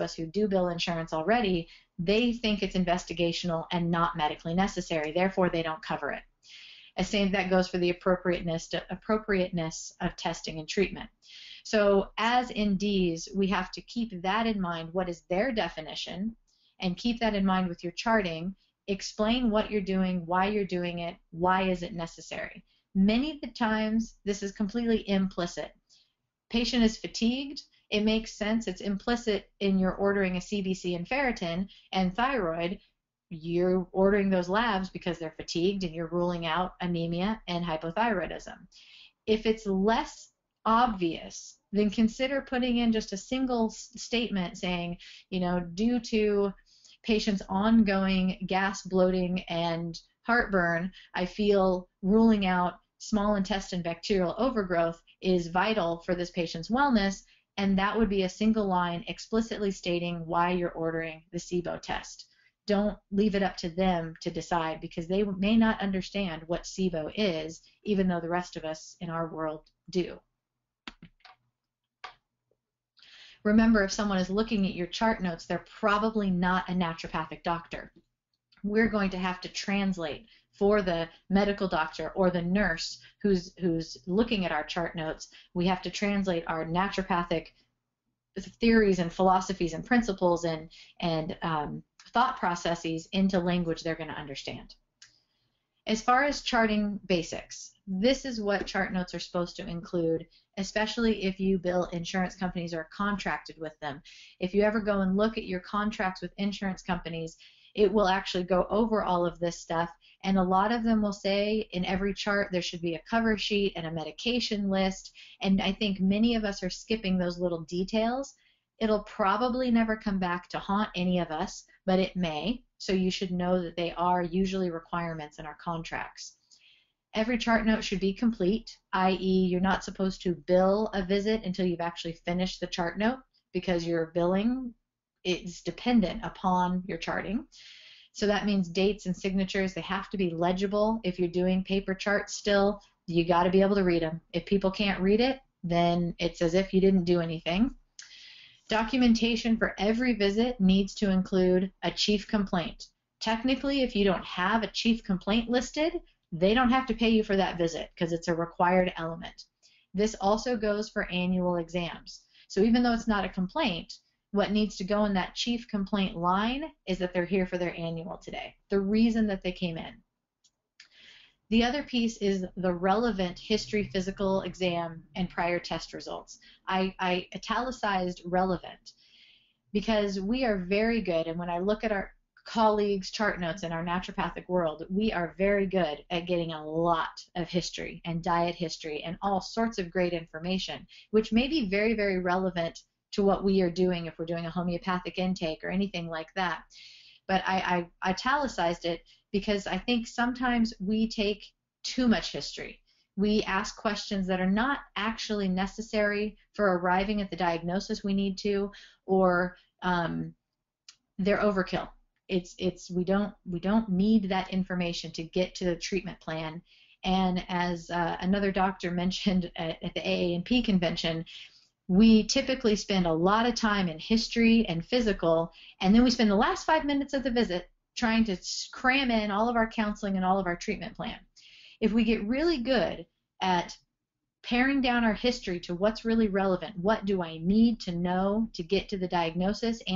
us who do bill insurance already, they think it's investigational and not medically necessary. Therefore, they don't cover it. The same that goes for the appropriateness of testing and treatment. So as NDs, we have to keep that in mind. What is their definition? And keep that in mind with your charting. Explain what you're doing, why you're doing it, why is it necessary. Many of the times, this is completely implicit. Patient is fatigued. It makes sense. It's implicit in your ordering a CBC and ferritin and thyroid. You're ordering those labs because they're fatigued and you're ruling out anemia and hypothyroidism. If it's less obvious, then consider putting in just a single statement saying, you know, due to patient's ongoing gas, bloating, and heartburn, I feel ruling out small intestine bacterial overgrowth is vital for this patient's wellness, and that would be a single line explicitly stating why you're ordering the SIBO test. Don't leave it up to them to decide, because they may not understand what SIBO is, even though the rest of us in our world do. Remember, if someone is looking at your chart notes, they're probably not a naturopathic doctor. We're going to have to translate for the medical doctor or the nurse who's looking at our chart notes. We have to translate our naturopathic theories and philosophies and principles and thought processes into language they're going to understand. As far as charting basics, this is what chart notes are supposed to include, especially if you bill insurance companies or are contracted with them. If you ever go and look at your contracts with insurance companies, it will actually go over all of this stuff, and a lot of them will say in every chart there should be a cover sheet and a medication list, and I think many of us are skipping those little details. It'll probably never come back to haunt any of us, but it may, so you should know that they are usually requirements in our contracts. Every chart note should be complete, i.e. you're not supposed to bill a visit until you've actually finished the chart note, because your billing is dependent upon your charting. So that means dates and signatures, they have to be legible. If you're doing paper charts still, you got to be able to read them. If people can't read it, then it's as if you didn't do anything. Documentation for every visit needs to include a chief complaint. Technically, if you don't have a chief complaint listed, they don't have to pay you for that visit because it's a required element. This also goes for annual exams. So even though it's not a complaint, what needs to go in that chief complaint line is that they're here for their annual today, the reason that they came in. The other piece is the relevant history, physical exam, and prior test results. I italicized relevant because we are very good, and when I look at our colleagues' chart notes in our naturopathic world, we are very good at getting a lot of history and diet history and all sorts of great information, which may be very, very relevant to what we are doing if we're doing a homeopathic intake or anything like that. But I italicized it because I think sometimes we take too much history. We ask questions that are not actually necessary for arriving at the diagnosis we need to, or they're overkill. We don't need that information to get to the treatment plan. And as another doctor mentioned at the AANP convention, we typically spend a lot of time in history and physical, and then we spend the last 5 minutes of the visit trying to cram in all of our counseling and all of our treatment plan. If we get really good at paring down our history to what's really relevant, what do I need to know to get to the diagnosis, and